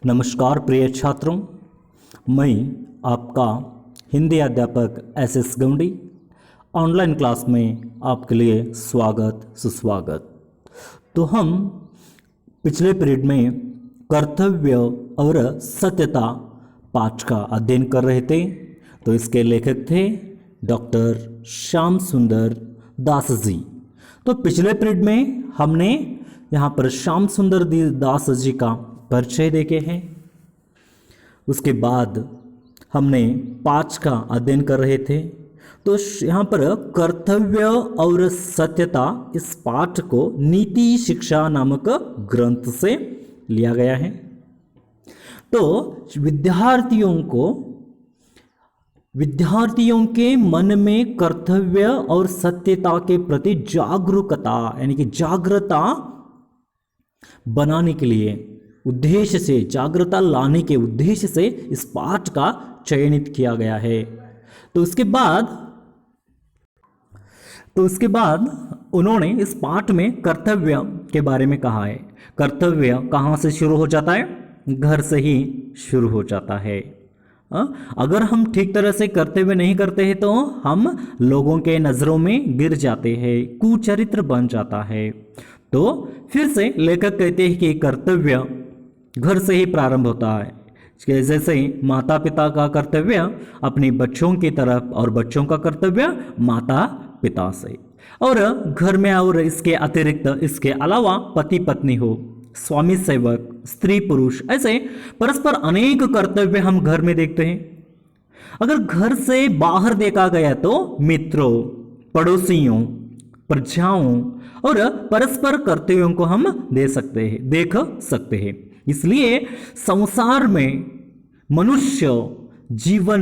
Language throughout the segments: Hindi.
नमस्कार प्रिय छात्रों, मैं आपका हिंदी अध्यापक एस गौंडी ऑनलाइन क्लास में आपके लिए स्वागत सुस्वागत। तो हम पिछले पीरियड में कर्तव्य और सत्यता पाठ का अध्ययन कर रहे थे। तो इसके लेखक थे डॉक्टर श्याम सुंदर दास जी। तो पिछले पीरियड में हमने यहाँ पर श्याम सुंदर दास जी का परिचय देखे हैं। उसके बाद हमने पाठ का अध्ययन कर रहे थे। तो यहाँ पर कर्तव्य और सत्यता इस पाठ को नीति शिक्षा नामक ग्रंथ से लिया गया है। तो विद्यार्थियों के मन में कर्तव्य और सत्यता के प्रति जागरूकता यानी कि जागरूकता बनाने के लिए उद्देश्य से, जागरूकता लाने के उद्देश्य से इस पाठ का चयनित किया गया है। तो उसके बाद उन्होंने इस पाठ में कर्तव्य के बारे में कहा है। कर्तव्य कहाँ से शुरू हो जाता है? घर से ही शुरू हो जाता है। अगर हम ठीक तरह से कर्तव्य नहीं करते हैं तो हम लोगों के नजरों में गिर जाते हैं, कुचरित्र बन जाता है। तो फिर से लेखक कहते हैं कि कर्तव्य घर से ही प्रारंभ होता है। जैसे माता पिता का कर्तव्य अपने बच्चों की तरफ और बच्चों का कर्तव्य माता पिता से, और घर में और इसके अतिरिक्त इसके अलावा पति पत्नी हो, स्वामी सेवक, स्त्री पुरुष, ऐसे परस्पर अनेक कर्तव्य हम घर में देखते हैं। अगर घर से बाहर देखा गया तो मित्रों, पड़ोसियों, प्रजाओं और परस्पर कर्तव्यों को हम देख सकते हैं। इसलिए संसार में मनुष्य जीवन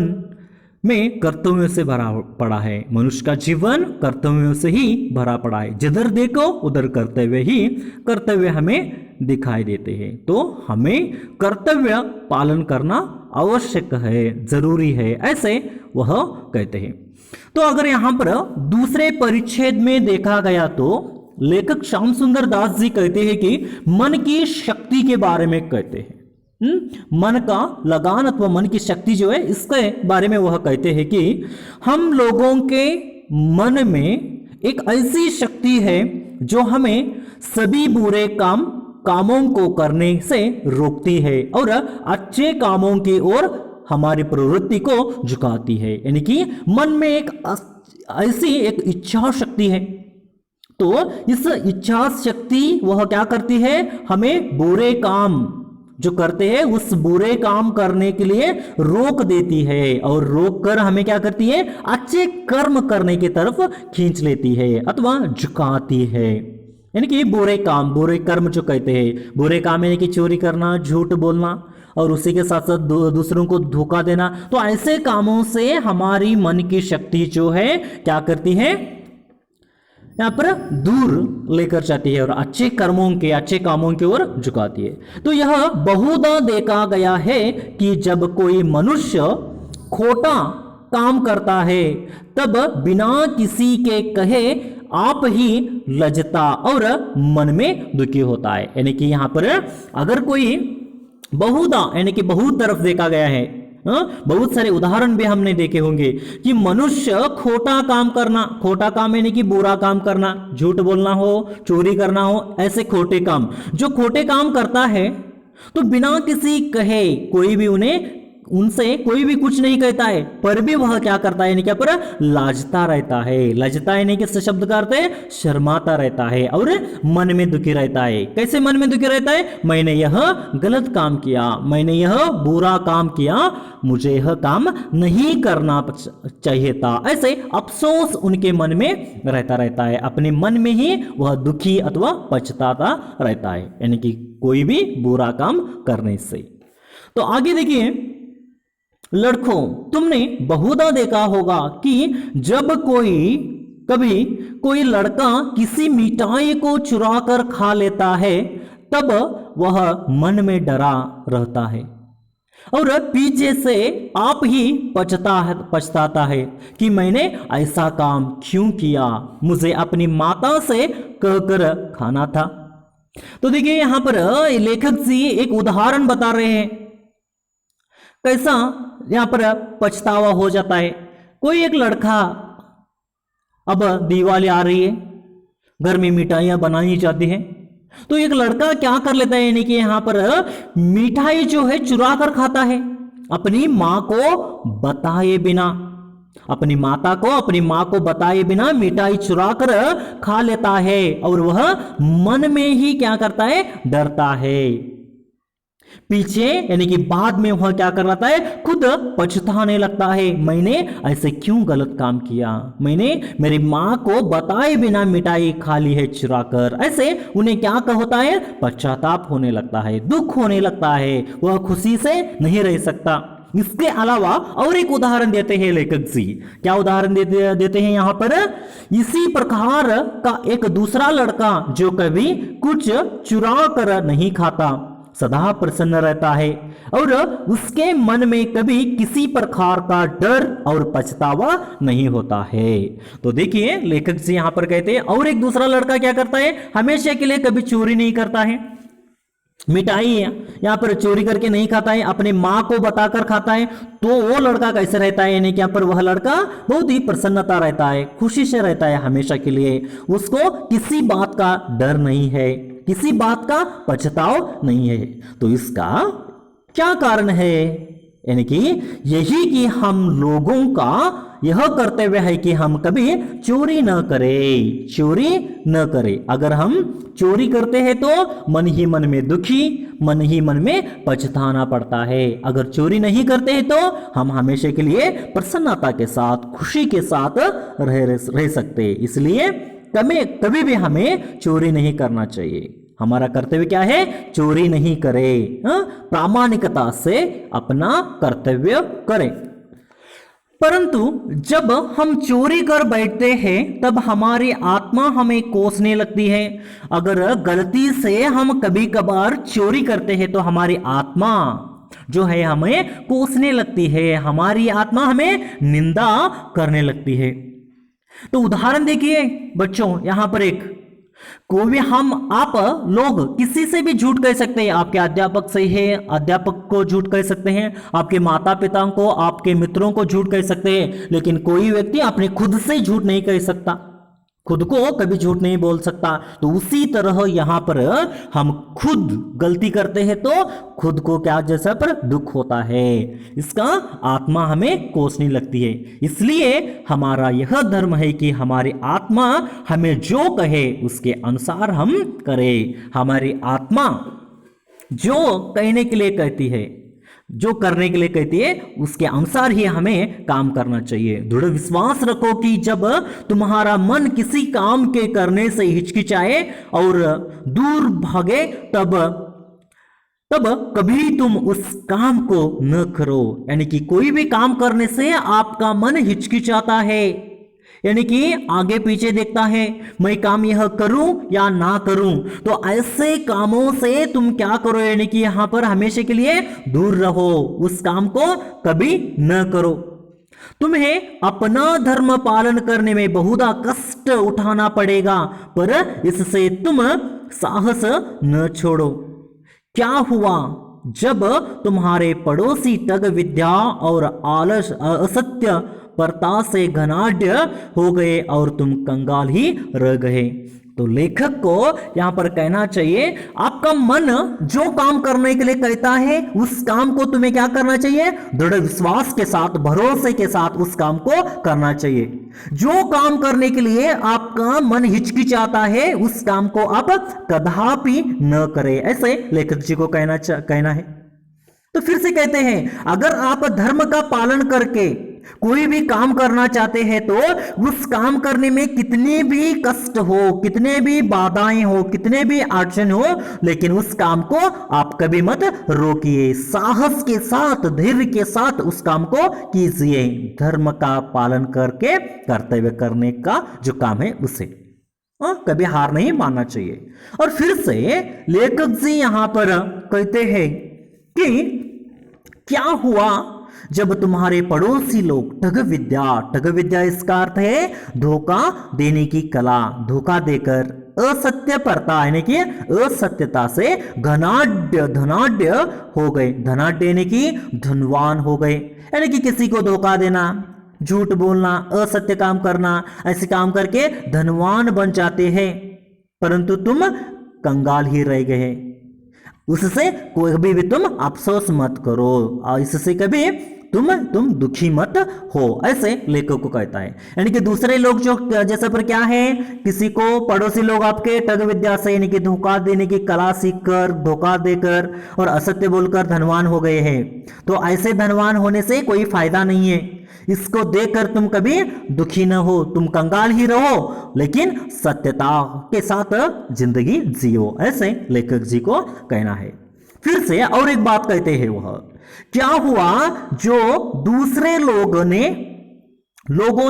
में कर्तव्यों से भरा पड़ा है। मनुष्य का जीवन कर्तव्यों से ही भरा पड़ा है। जिधर देखो उधर कर्तव्य हमें दिखाई देते हैं। तो हमें कर्तव्य पालन करना आवश्यक है, जरूरी है, ऐसे वह कहते हैं। तो अगर यहाँ पर दूसरे परिच्छेद में देखा गया तो लेखक श्याम सुंदर दास जी कहते हैं कि मन की शक्ति के बारे में कहते हैं। मन का लगान अथवा मन की शक्ति जो है इसके बारे में वह कहते हैं कि हम लोगों के मन में एक ऐसी शक्ति है जो हमें सभी बुरे कामों को करने से रोकती है और अच्छे कामों की ओर हमारी प्रवृत्ति को झुकाती है। यानी कि मन में एक ऐसी एक इच्छा शक्ति है। तो इस इच्छा शक्ति वह क्या करती है? हमें बुरे काम जो करते हैं उस बुरे काम करने के लिए रोक देती है, और रोक कर हमें क्या करती है? अच्छे कर्म करने की तरफ खींच लेती है अथवा झुकाती है। यानी कि बुरे कर्म जो कहते हैं, बुरे काम यानी कि चोरी करना, झूठ बोलना और उसी के साथ साथ दूसरों को धोखा देना। तो ऐसे कामों से हमारी मन की शक्ति जो है क्या करती है? यहाँ पर दूर लेकर जाती है और अच्छे कामों की ओर झुकाती है। तो यह बहुधा देखा गया है कि जब कोई मनुष्य खोटा काम करता है तब बिना किसी के कहे आप ही लज्जता और मन में दुखी होता है। यानी कि यहाँ पर अगर कोई बहुधा यानी कि बहुत तरफ देखा गया है, बहुत सारे उदाहरण भी हमने देखे होंगे कि मनुष्य खोटा काम यानी कि बुरा काम करना, झूठ बोलना हो, चोरी करना हो, ऐसे खोटे काम जो खोटे काम करता है तो बिना किसी कहे उनसे कोई भी कुछ नहीं कहता है, पर भी वह क्या करता है? यानी क्या पर लाजता रहता है। लाजता यानी कि शब्द का अर्थ है शर्माता रहता है और मन में दुखी रहता है। कैसे मन में दुखी रहता है? मैंने यह गलत काम किया, मैंने यह बुरा काम किया, मुझे यह काम नहीं करना चाहिए था, ऐसे अफसोस उनके मन में रहता है। अपने मन में ही वह दुखी अथवा पछताता रहता है, यानी कि कोई भी बुरा काम करने से। तो आगे देखिए, लड़कों, तुमने बहुधा देखा होगा कि जब कभी कोई लड़का किसी मिठाई को चुरा कर खा लेता है तब वह मन में डरा रहता है और पीछे से आप ही पछताता है कि मैंने ऐसा काम क्यों किया, मुझे अपनी माता से कहकर खाना था। तो देखिए यहां पर लेखक जी एक उदाहरण बता रहे हैं कैसा यहां पर पछतावा हो जाता है। कोई एक लड़का, अब दिवाली आ रही है, घर में मिठाइयां बनाई जाती हैं, तो एक लड़का क्या कर लेता है, यानी कि यहां पर मिठाई जो है चुरा कर खाता है, अपनी मां को बताए बिना, अपनी माता को, अपनी मां को बताए बिना मिठाई चुरा कर खा लेता है, और वह मन में ही क्या करता है, डरता है। पीछे यानी कि बाद में वह क्या कर रहा है, खुद पछताने लगता है, मैंने ऐसे क्यों गलत काम किया, मैंने मेरी मां को बताए बिना मिठाई खा ली है चुरा कर। ऐसे उन्हें क्या होता है, पश्चाताप होने लगता है, दुख होने लगता है, वह खुशी से नहीं रह सकता। इसके अलावा और एक उदाहरण देते हैं लेखक जी। क्या उदाहरण देते हैं यहां पर, इसी प्रकार का एक दूसरा लड़का जो कभी कुछ चुरा कर नहीं खाता, सदा प्रसन्न रहता है, और उसके मन में कभी किसी प्रकार का डर और पछतावा नहीं होता है। तो देखिए लेखक जी यहां पर कहते हैं, और एक दूसरा लड़का क्या करता है, हमेशा के लिए कभी चोरी नहीं करता है, मिठाई यहां पर चोरी करके नहीं खाता है, अपने मां को बताकर खाता है। तो वो लड़का कैसे रहता है, यानी कि यहां पर वह लड़का बहुत ही प्रसन्नता रहता है, खुशी से रहता है हमेशा के लिए, उसको किसी बात का डर नहीं है, किसी बात का पछताव नहीं है। तो इसका क्या कारण है, यानी कि यही कि हम लोगों का यह कर्तव्य है कि हम कभी चोरी न करें, चोरी न करें। अगर हम चोरी करते हैं तो मन ही मन में दुखी, मन ही मन में पछताना पड़ता है। अगर चोरी नहीं करते हैं तो हम हमेशा के लिए प्रसन्नता के साथ, खुशी के साथ रह सकते। इसलिए कभी भी हमें चोरी नहीं करना चाहिए। हमारा कर्तव्य क्या है, चोरी नहीं करें, प्रामाणिकता से अपना कर्तव्य करें। परंतु जब हम चोरी कर बैठते हैं तब हमारी आत्मा हमें कोसने लगती है। अगर गलती से हम कभी कभार चोरी करते हैं तो हमारी आत्मा जो है हमें कोसने लगती है, हमारी आत्मा हमें निंदा करने लगती है। तो उदाहरण देखिए बच्चों, यहां पर एक कोई भी आप लोग किसी से भी झूठ कह सकते हैं, आपके अध्यापक से है, अध्यापक को झूठ कह सकते हैं, आपके माता पिता को, आपके मित्रों को झूठ कह सकते हैं, लेकिन कोई व्यक्ति अपने खुद से झूठ नहीं कह सकता, खुद को कभी झूठ नहीं बोल सकता। तो उसी तरह यहां पर हम खुद गलती करते हैं तो खुद को क्या जैसा पर दुख होता है, इसका आत्मा हमें कोसने लगती है। इसलिए हमारा यह धर्म है कि हमारी आत्मा हमें जो कहे उसके अनुसार हम करें। हमारी आत्मा जो कहने के लिए कहती है, जो करने के लिए कहती है, उसके अनुसार ही हमें काम करना चाहिए। दृढ़ विश्वास रखो कि जब तुम्हारा मन किसी काम के करने से हिचकिचाए और दूर भागे तब कभी तुम उस काम को न करो। यानी कि कोई भी काम करने से आपका मन हिचकिचाता है, यानी कि आगे पीछे देखता है, मैं काम यह करूं या ना करूं। तो ऐसे कामों से तुम क्या करो, यानी कि यहां पर हमेशा के लिए दूर रहो, उस काम को कभी न करो। तुम्हें अपना धर्म पालन करने में बहुधा कष्ट उठाना पड़ेगा, पर इससे तुम साहस न छोड़ो। क्या हुआ जब तुम्हारे पड़ोसी ठग, विद्या और आलस, असत्य परता से घनाढ़ हो गए और तुम कंगाल ही रह गए। तो लेखक को यहां पर कहना चाहिए, आपका मन जो काम करने के लिए कहता है उस काम को तुम्हें क्या करना चाहिए, दृढ़ विश्वास के साथ, भरोसे के साथ उस काम को करना चाहिए। जो काम करने के लिए आपका मन हिचकिचाता है उस काम को आप कदापि न करें, ऐसे लेखक जी को कहना है। तो फिर से कहते हैं, अगर आप धर्म का पालन करके कोई भी काम करना चाहते हैं तो उस काम करने में कितने भी कष्ट हो, कितने भी बाधाएं हो, कितने भी अड़चन हो, लेकिन उस काम को आप कभी मत रोकिए। साहस के साथ, धैर्य के साथ उस काम को कीजिए। धर्म का पालन करके कर्तव्य करने का जो काम है उसे कभी हार नहीं मानना चाहिए। और फिर से लेखक जी यहां पर कहते हैं कि क्या हुआ जब तुम्हारे पड़ोसी लोग ठग विद्या इसका अर्थ है धोखा देने की कला, धोखा देकर असत्यपरता यानी कि असत्यता से धनाढ्य हो गए, धनाढ्य यानी कि धनवान हो गए, यानी कि किसी को धोखा देना, झूठ बोलना, असत्य काम करना, ऐसे काम करके धनवान बन जाते हैं, परंतु तुम कंगाल ही रह गए। उससे कभी भी तुम अफसोस मत करो और इससे कभी तुम दुखी मत हो, ऐसे लेखक को कहता है। यानी कि दूसरे लोग जो जैसे पर क्या है, किसी को पड़ोसी लोग आपके ठग विद्या से यानी कि धोखा देने की कला सीखकर, धोखा देकर और असत्य बोलकर धनवान हो गए हैं, तो ऐसे धनवान होने से कोई फायदा नहीं है। इसको देखकर तुम कभी दुखी न हो, तुम कंगाल ही रहो लेकिन सत्यता के साथ जिंदगी जियो, ऐसे लेखक जी को कहना है। फिर से और एक बात कहते हैं, वह क्या हुआ जो दूसरे लोगों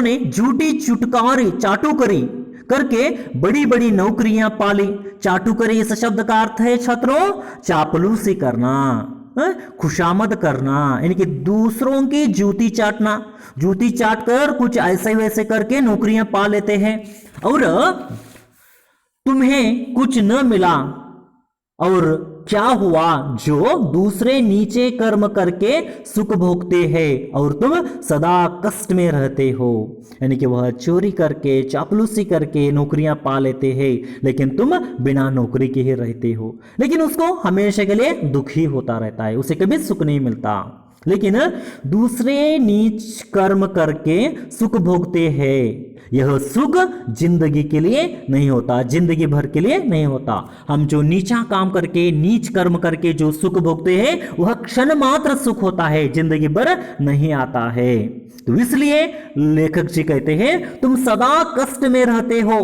ने झूठी चुटकारी चाटुकरी करके बड़ी बड़ी नौकरियां पाली। चाटुकरी इस शब्द का अर्थ है छात्रों चापलूसी करना, खुशामद करना, यानी कि दूसरों की जूती चाटना, जूती चाट कर कुछ ऐसे वैसे करके नौकरियां पा लेते हैं और तुम्हें कुछ न मिला। और क्या हुआ जो दूसरे नीचे कर्म करके सुख भोगते हैं और तुम सदा कष्ट में रहते हो, यानी कि वह चोरी करके चापलूसी करके नौकरियां पा लेते हैं लेकिन तुम बिना नौकरी के ही रहते हो, लेकिन उसको हमेशा के लिए दुखी होता रहता है, उसे कभी सुख नहीं मिलता। लेकिन दूसरे नीच कर्म करके सुख भोगते हैं, यह सुख जिंदगी के लिए नहीं होता, जिंदगी भर के लिए नहीं होता। हम जो नीचा काम करके, नीच कर्म करके जो सुख भोगते हैं वह क्षण मात्र सुख होता है, जिंदगी भर नहीं आता है। तो इसलिए लेखक जी कहते हैं तुम सदा कष्ट में रहते हो,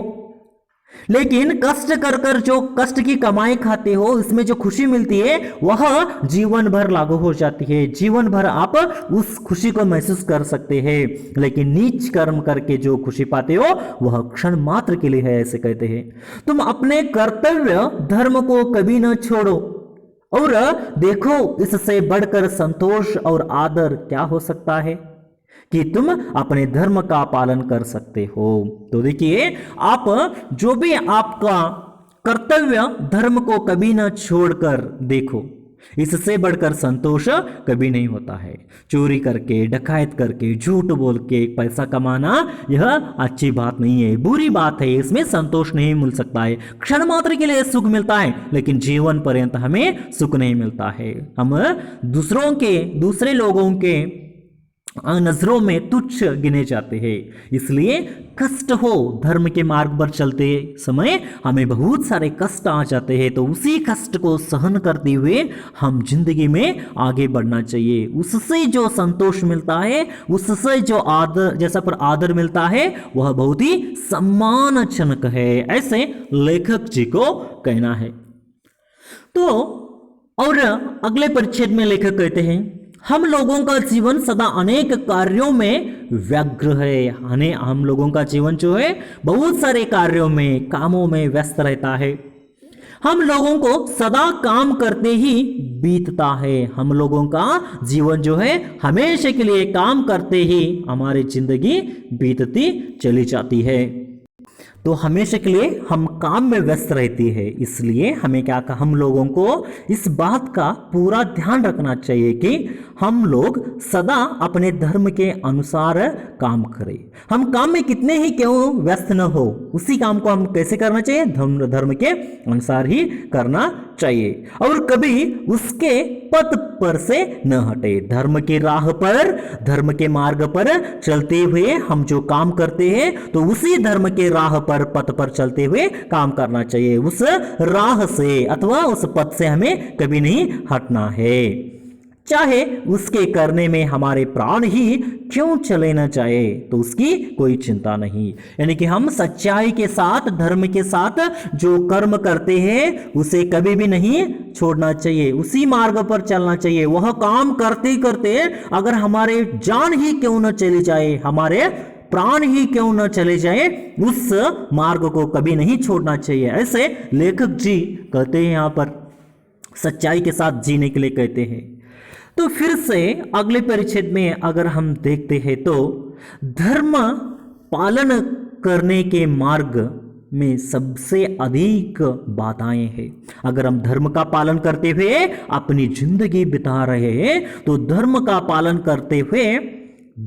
लेकिन कष्ट कर कर जो कष्ट की कमाई खाते हो इसमें जो खुशी मिलती है वह जीवन भर लागू हो जाती है, जीवन भर आप उस खुशी को महसूस कर सकते हैं। लेकिन नीच कर्म करके जो खुशी पाते हो वह क्षण मात्र के लिए है, ऐसे कहते हैं। तुम अपने कर्तव्य धर्म को कभी न छोड़ो और देखो इससे बढ़कर संतोष और आदर क्या हो सकता है कि तुम अपने धर्म का पालन कर सकते हो। तो देखिए आप जो भी आपका कर्तव्य धर्म को कभी ना छोड़कर देखो, इससे बढ़कर संतोष कभी नहीं होता है। चोरी करके, डकैत करके, झूठ बोल के पैसा कमाना यह अच्छी बात नहीं है, बुरी बात है, इसमें संतोष नहीं मिल सकता है। क्षण मात्र के लिए सुख मिलता है लेकिन जीवन पर्यंत हमें सुख नहीं मिलता है। हम दूसरे लोगों के नजरों में तुच्छ गिने जाते हैं। इसलिए कष्ट हो, धर्म के मार्ग पर चलते समय हमें बहुत सारे कष्ट आ जाते हैं, तो उसी कष्ट को सहन करते हुए हम जिंदगी में आगे बढ़ना चाहिए। उससे जो संतोष मिलता है, उससे जो आदर, जैसा पर आदर मिलता है वह बहुत ही सम्मानजनक है, ऐसे लेखक जी को कहना है। तो और अगले परिच्छेद में लेखक कहते हैं हम लोगों का जीवन सदा अनेक कार्यों में व्यग्र है। हम लोगों का जीवन जो है बहुत सारे कार्यों में, कामों में व्यस्त रहता है। हम लोगों को सदा काम करते ही बीतता है। हम लोगों का जीवन जो है हमेशा के लिए काम करते ही हमारी जिंदगी बीतती चली जाती है। तो हमेशा के लिए हम काम में व्यस्त रहती है। इसलिए हमें हम लोगों को इस बात का पूरा ध्यान रखना चाहिए कि हम लोग सदा अपने धर्म के अनुसार काम करें। हम काम में कितने ही क्यों व्यस्त न हो, उसी काम को हम कैसे करना चाहिए, धर्म के अनुसार ही करना चाहिए और कभी उसके पथ पर से न हटे। धर्म की राह पर, धर्म के मार्ग पर चलते हुए हम जो काम करते हैं तो उसी धर्म के राह पर, पथ पर चलते हुए काम करना चाहिए। उस राह से अथवा उस पथ से हमें कभी नहीं हटना है, चाहे उसके करने में हमारे प्राण ही क्यों चले न जाए तो उसकी कोई चिंता नहीं। यानी कि हम सच्चाई के साथ, धर्म के साथ जो कर्म करते हैं उसे कभी भी नहीं छोड़ना चाहिए, उसी मार्ग पर चलना चाहिए। वह काम करते करते अगर हमारे जान ही क्यों न चली जाए, हमारे प्राण ही क्यों न चले जाए, उस मार्ग को कभी नहीं छोड़ना चाहिए। ऐसे लेखक जी कहते हैं, यहाँ पर सच्चाई के साथ जीने के लिए कहते हैं। तो फिर से अगले परिच्छेद में अगर हम देखते हैं तो धर्म पालन करने के मार्ग में सबसे अधिक बाधाएं हैं। अगर हम धर्म का पालन करते हुए अपनी जिंदगी बिता रहे हैं तो धर्म का पालन करते हुए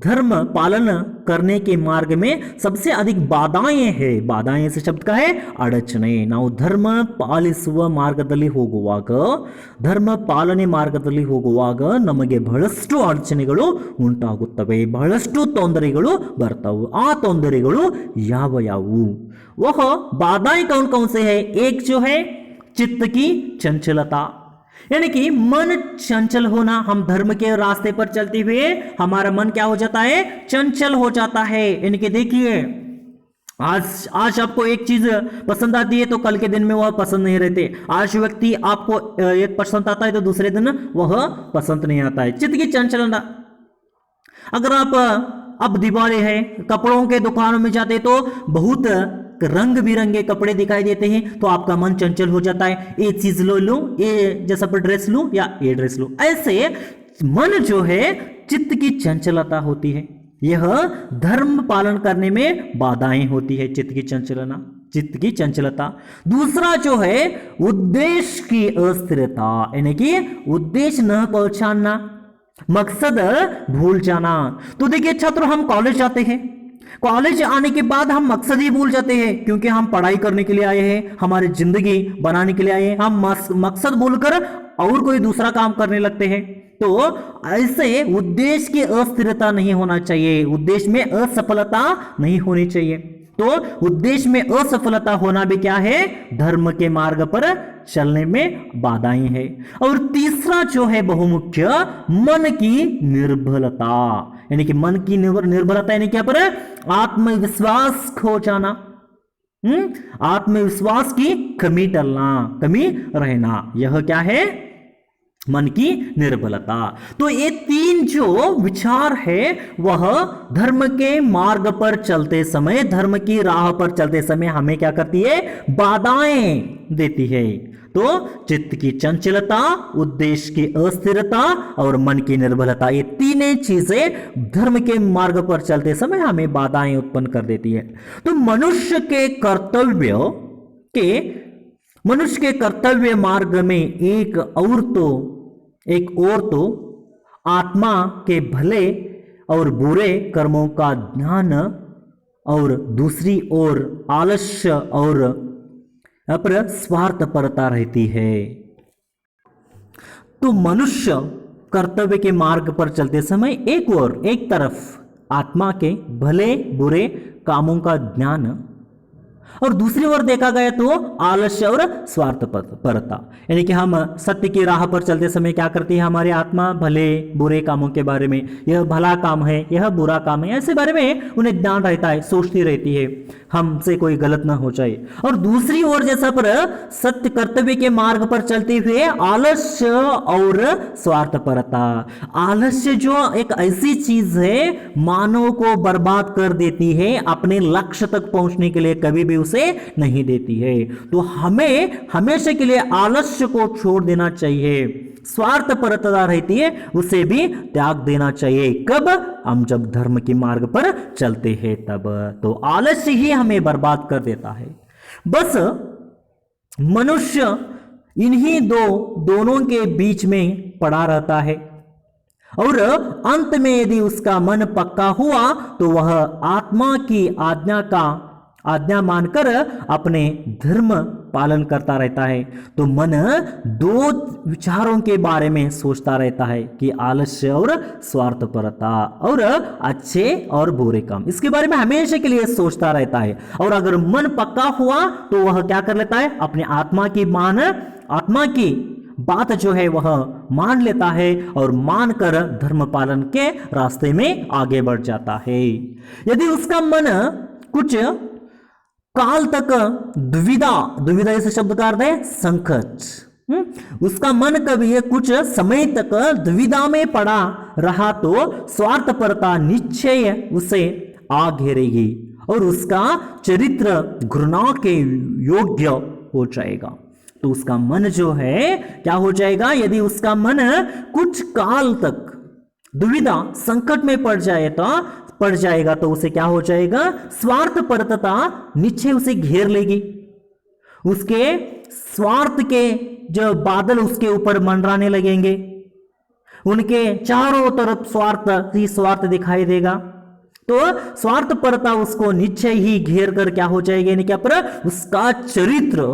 धर्म पालन करने के मार्ग में सबसे अधिक बाधाएं हैं। बाधाएं से शब्द का है अड़चने। ನಾವು ಧರ್ಮ ಪಾಲಿಸುವ ಮಾರ್ಗದಲ್ಲಿ ಹೋಗುವಾಗ ಧರ್ಮ ಪಾಲನೆ ಮಾರ್ಗದಲ್ಲಿ ಹೋಗುವಾಗ ನಮಗೆ ಬಹಳಷ್ಟು ಅಡಚಣೆಗಳು ಉಂಟಾಗುತ್ತವೆ, ಬಹಳಷ್ಟು ತೊಂದರೆಗಳು ಬರ್ತವೆ। ಆ ತೊಂದರೆಗಳು ಯಾವ ಯಾವುವು? वह बाधाएं कौन कौन से है? एक जो है चित्त की चंचलता, यानी कि मन चंचल होना। हम धर्म के रास्ते पर चलते हुए हमारा मन क्या हो जाता है? चंचल हो जाता है। यानी कि देखिए आज आपको एक चीज पसंद आती है तो कल के दिन में वह पसंद नहीं रहते। आज व्यक्ति आपको एक पसंद आता है तो दूसरे दिन वह पसंद नहीं आता है। चित्त की चंचलता। अगर आप अब दिवाली है, कपड़ों के दुकानों में जाते तो बहुत रंग बिरंगे कपड़े दिखाई देते हैं तो आपका मन चंचल हो जाता है। ये चीज लो लूं, ये जैसा पर ड्रेस लूं या ये ड्रेस लूं। ऐसे मन जो है चित्त की चंचलता होती है। यह धर्म पालन करने में बाधाएं होती है, चित्त की चंचलना, चित्त की चंचलता। दूसरा जो है उद्देश्य की अस्थिरता, यानी कि उद्देश्य न पहचानना, मकसद भूल जाना। तो देखिए छात्र, हम कॉलेज जाते हैं, कॉलेज आने के बाद हम मकसद ही भूल जाते हैं क्योंकि हम पढ़ाई करने के लिए आए हैं, हमारी जिंदगी बनाने के लिए आए हैं। हम मकसद भूलकर और कोई दूसरा काम करने लगते हैं। तो ऐसे उद्देश्य की अस्थिरता नहीं होना चाहिए, उद्देश्य में असफलता नहीं होनी चाहिए। तो उद्देश्य में असफलता होना भी क्या है? धर्म के मार्ग पर चलने में बाधाएं है। और तीसरा जो है बहुमुख्य, मन की निर्बलता, यानी कि मन की निर्बलता यानी क्या पर? आत्मविश्वास खो जाना, आत्मविश्वास की कमी टलना, कमी रहना, यह क्या है? मन की निर्बलता। तो ये तीन जो विचार है वह धर्म के मार्ग पर चलते समय, धर्म की राह पर चलते समय हमें क्या करती है? बाधाएं देती है। तो चित्त की चंचलता, उद्देश्य की अस्थिरता और मन की निर्बलता, ये तीनों चीजें धर्म के मार्ग पर चलते समय हमें बाधाएं उत्पन्न कर देती है। तो मनुष्य के कर्तव्य मार्ग में एक और तो आत्मा के भले और बुरे कर्मों का ज्ञान और दूसरी ओर आलस्य और स्वार्थपरता रहती है। तो मनुष्य कर्तव्य के मार्ग पर चलते समय एक तरफ आत्मा के भले बुरे कामों का ज्ञान और दूसरी ओर देखा गया तो आलस्य और स्वार्थपरता, यानी कि हम सत्य की राह पर चलते समय क्या करती है? हमारी आत्मा भले बुरे कामों के बारे में, यह भला काम है, यह बुरा काम है, ऐसे बारे में उन्हें ज्ञान रहता है, सोचती रहती है हमसे कोई गलत ना हो जाए। और दूसरी ओर जैसा पर सत्य कर्तव्य के मार्ग पर चलते हुए आलस्य और स्वार्थपरता। आलस्य जो एक ऐसी चीज है मानव को बर्बाद कर देती है, अपने लक्ष्य तक पहुंचने के लिए कभी भी उसे नहीं देती है। तो हमें हमेशा के लिए आलस्य को छोड़ देना चाहिए, स्वार्थपरता रहती है उसे भी त्याग देना चाहिए। कब? हम जब धर्म के मार्ग पर चलते हैं तब। तो आलस्य ही हमें बर्बाद कर देता है। बस मनुष्य इन्हीं दोनों के बीच में पड़ा रहता है और अंत में यदि उसका मन पक्का हुआ तो वह आत्मा की आज्ञा मानकर अपने धर्म पालन करता रहता है। तो मन दो विचारों के बारे में सोचता रहता है कि आलस्य और स्वार्थपरता और अच्छे और बुरे काम, इसके बारे में हमेशा के लिए सोचता रहता है। और अगर मन पक्का हुआ तो वह क्या कर लेता है? अपने आत्मा की बात जो है वह मान लेता है और मानकर धर्म पालन के रास्ते में आगे बढ़ जाता है। यदि उसका मन कुछ काल तक दुविधा इस शब्द का अर्थ है संकट, उसका मन कभी कुछ समय तक दुविधा में पड़ा रहा तो स्वार्थपरता निश्चय उसे आ घेरेगी और उसका चरित्र घृणा के योग्य हो जाएगा। तो तो उसका मन जो है क्या हो जाएगा, यदि उसका मन कुछ काल तक दुविधा संकट में पड़ जाएगा तो उसे क्या हो जाएगा, स्वार्थपरता नीचे उसे घेर लेगी। उसके स्वार्थ के जो बादल उसके ऊपर मंडराने लगेंगे, उनके चारों तरफ स्वार्थ ही स्वार्थ दिखाई देगा। तो स्वार्थपरता उसको नीचे ही घेर कर क्या हो जाएगा, यानी क्या पर उसका चरित्र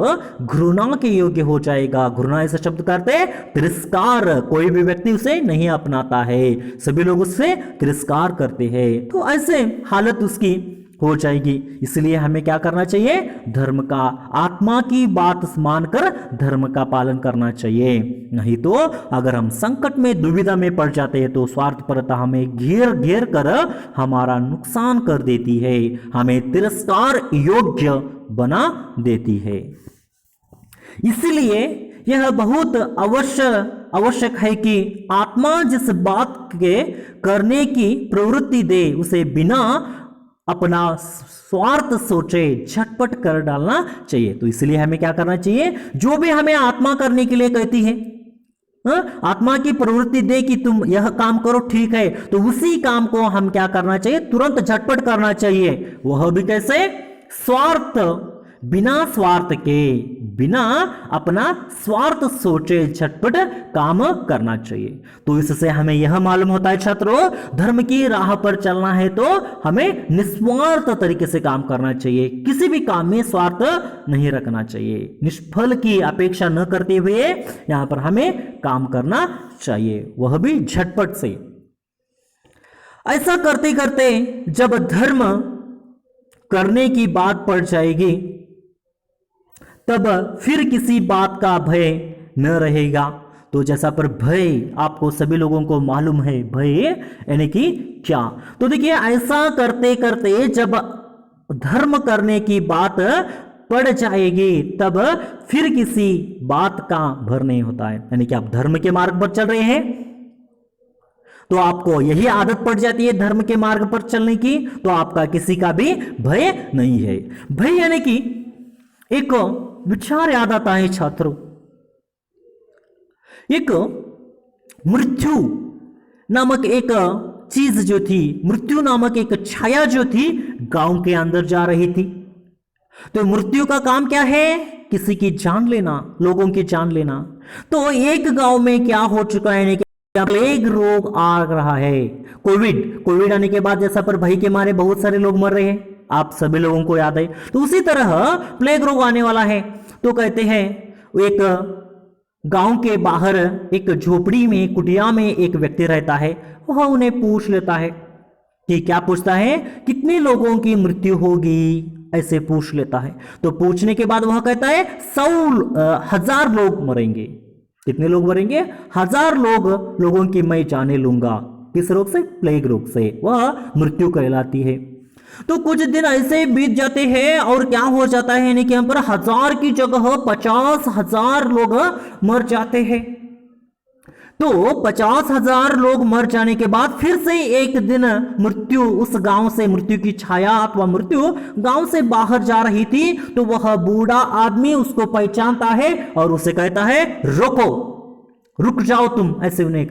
घृणा के योग्य हो जाएगा। घृणा ऐसा शब्द करते तिरस्कार, कोई भी व्यक्ति उसे नहीं अपनाता है, सभी लोग उससे तिरस्कार करते हैं। तो ऐसे हालत उसकी हो जाएगी। इसलिए हमें क्या करना चाहिए, धर्म का, आत्मा की बात मानकर धर्म का पालन करना चाहिए। नहीं तो अगर हम संकट में दुविधा में पड़ जाते हैं तो स्वार्थपरता हमें घेर घेर कर हमारा नुकसान कर देती है, हमें तिरस्कार योग्य बना देती है। इसलिए यह बहुत आवश्यक है कि आत्मा जिस बात के करने की प्रवृत्ति दे उसे बिना अपना स्वार्थ सोचे झटपट कर डालना चाहिए। तो इसलिए हमें क्या करना चाहिए, जो भी हमें आत्मा करने के लिए कहती है, आत्मा की प्रवृत्ति दे कि तुम यह काम करो, ठीक है, तो उसी काम को हम क्या करना चाहिए, तुरंत झटपट करना चाहिए। वह भी कैसे, बिना स्वार्थ के, बिना अपना स्वार्थ सोचे झटपट काम करना चाहिए। तो इससे हमें यह मालूम होता है छात्रों, धर्म की राह पर चलना है तो हमें निस्वार्थ तरीके से काम करना चाहिए, किसी भी काम में स्वार्थ नहीं रखना चाहिए, निष्फल की अपेक्षा न करते हुए यहां पर हमें काम करना चाहिए, वह भी झटपट से। ऐसा करते करते जब धर्म करने की बात पड़ जाएगी तब फिर किसी बात का भय न रहेगा। तो जैसा पर भय आपको सभी लोगों को मालूम है, भय यानी कि क्या, तो देखिए ऐसा करते करते जब धर्म करने की बात पड़ जाएगी तब फिर किसी बात का भर नहीं होता है। यानी कि आप धर्म के मार्ग पर चल रहे हैं तो आपको यही आदत पड़ जाती है धर्म के मार्ग पर चलने की, तो आपका किसी का भी भय नहीं है। भय यानी कि एक विचार याद आता है छात्रों, एक मृत्यु नामक एक चीज जो थी, मृत्यु नामक एक छाया जो थी गांव के अंदर जा रही थी। तो मृत्यु का काम क्या है, किसी की जान लेना, लोगों की जान लेना। तो एक गांव में क्या हो चुका है, प्लेग रोग आ रहा है, कोविड आने के बाद जैसा पर भय के मारे बहुत सारे लोग मर रहे हैं, आप सभी लोगों को याद है। तो उसी तरह प्लेग रोग आने वाला है। तो कहते हैं एक गांव के बाहर एक झोपड़ी में, कुटिया में एक व्यक्ति रहता है, वह उन्हें पूछ लेता है कि क्या पूछता है, कितने लोगों की मृत्यु होगी, ऐसे पूछ लेता है। तो पूछने के बाद वह कहता है 100,000 लोग मरेंगे। कितने लोग मरेंगे, 1000 लोगों की मैं जाने लूंगा। किस रोग से, प्लेग रोग से, वह मृत्यु कहलाती है। तो कुछ दिन ऐसे बीत जाते हैं और क्या हो जाता है, यानी कि यहाँ पर 1000 की जगह 50,000 लोग मर जाते हैं। तो 50,000 लोग मर जाने के बाद फिर से एक दिन मृत्यु उस गांव से, मृत्यु की छाया अथवा मृत्यु गांव से बाहर जा रही थी। तो वह बूढ़ा आदमी उसको पहचानता है और उसे कहता है रोको, रुक जाओ तुम, ऐसे उन्हें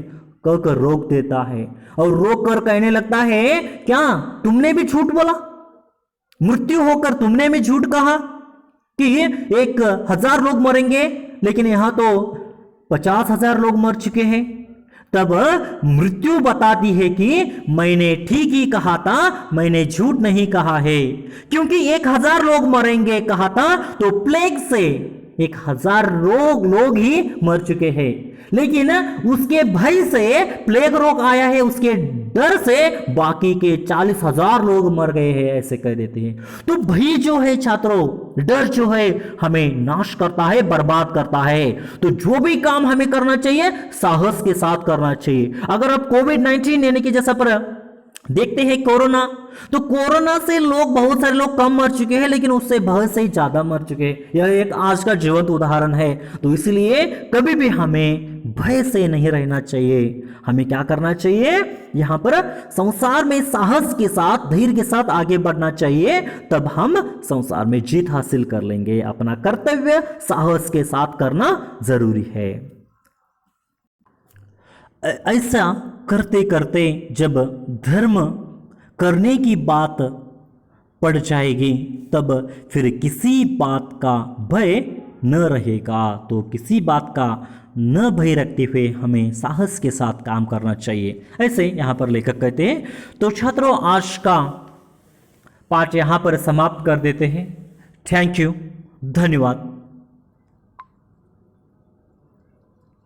कहकर रोक देता है और रोक कर कहने लगता है, क्या तुमने भी झूठ बोला, मृत्यु होकर तुमने भी झूठ कहा कि 1,000 लोग मरेंगे, लेकिन यहां तो 50,000 लोग मर चुके हैं। तब मृत्यु बताती है कि मैंने ठीक ही कहा था, मैंने झूठ नहीं कहा है, क्योंकि 1,000 लोग मरेंगे कहा था तो प्लेग से 1,000 लोग ही मर चुके हैं, लेकिन उसके भय से प्लेग रोग आया है, उसके डर से बाकी के 40,000 लोग मर गए हैं, ऐसे कह देते हैं। तो भय जो है छात्रों, डर जो है हमें नाश करता है, बर्बाद करता है। तो जो भी काम हमें करना चाहिए साहस के साथ करना चाहिए। अगर आप कोविड-19 यानी कि जैसा पर देखते हैं कोरोना, तो कोरोना से बहुत सारे लोग कम मर चुके हैं, लेकिन उससे बहुत से ज्यादा मर चुके हैं। यह एक आज का जीवंत उदाहरण है। तो इसलिए कभी भी हमें भय से नहीं रहना चाहिए, हमें क्या करना चाहिए, यहाँ पर संसार में साहस के साथ, धैर्य के साथ आगे बढ़ना चाहिए, तब हम संसार में जीत हासिल कर लेंगे। अपना कर्तव्य साहस के साथ करना जरूरी है। ऐसा करते करते जब धर्म करने की बात पड़ जाएगी, तब फिर किसी बात का भय न रहेगा। तो किसी बात का न भय रखते हुए हमें साहस के साथ काम करना चाहिए, ऐसे यहाँ पर लेखक कहते हैं। तो छात्रों, आज का पाठ यहाँ पर समाप्त कर देते हैं। थैंक यू, धन्यवाद।